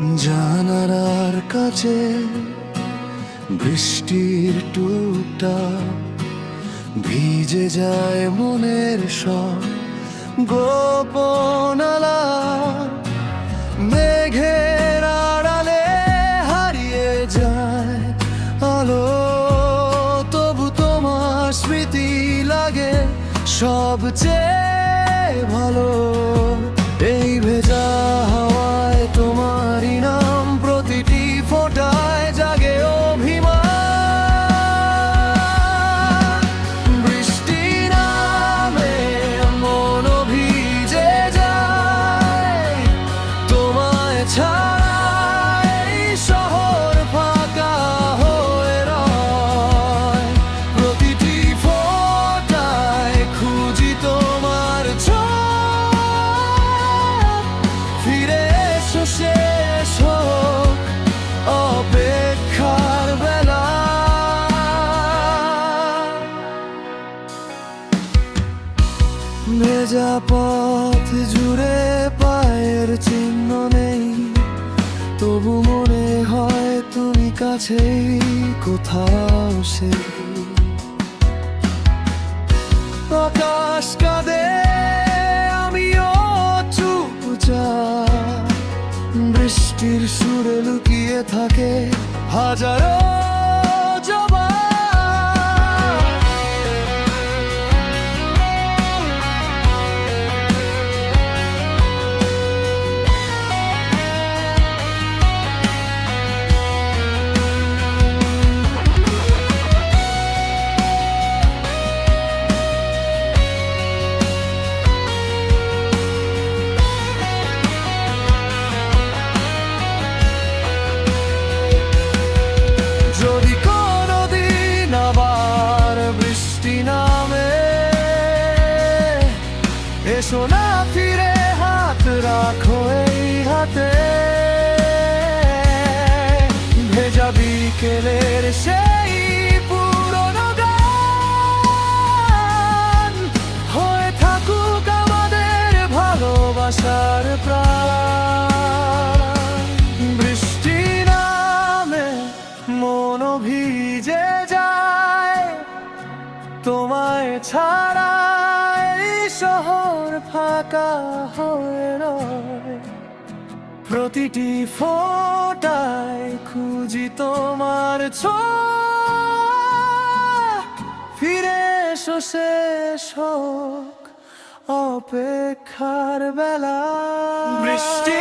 জানালার কাছে বৃষ্টির টুকটাক ভিজে যায় মনের সব গোপনালা। মেঘের আড়ালে হারিয়ে যায় আলো, তবু তোমার স্মৃতি লাগে সবচেয়ে ভালো। এই ভেজা হাওয়ায় তোমারই নাম, প্রতিটি ফোঁটায় জাগে অভিমান। বৃষ্টি নামে মন ভিজে যায়, তোমায় ছাড়া এই শহর ফাঁকা হয়ে রয়। প্রতিটি ফোঁটায় খুঁজি তোমার ছোঁয়া, ফিরে এসো শেষ হোক অপেক্ষার বেলা। ভেজা পথ জুড়ে পায়ের চিহ্ন নেই, তবু মনে হয় তুমি কাছেই কোথাও সে। আকাশ কাঁদে, আমিও চুপচাপ, বৃষ্টির সুরে লুকিয়ে থাকে হাজারো জবাব। যদি কোনোদিন আবার বৃষ্টি নামে, এসো না ফিরে, হাত রাখো এই হাতে। ভেজা বিকেলের সেই পুরনো গান হয়ে থাকুক আমাদের ভালোবাসার প্রাণ। বৃষ্টি নামে মন ভিজে যায়, তোমায় ছাড়া এই শহর ফাঁকা হয়ে রয়। প্রতিটি ফোঁটায় খুঁজি তোমার ছোঁয়া, ফিরে এসো শেষ হোক অপেক্ষার বেলা। বৃষ্টি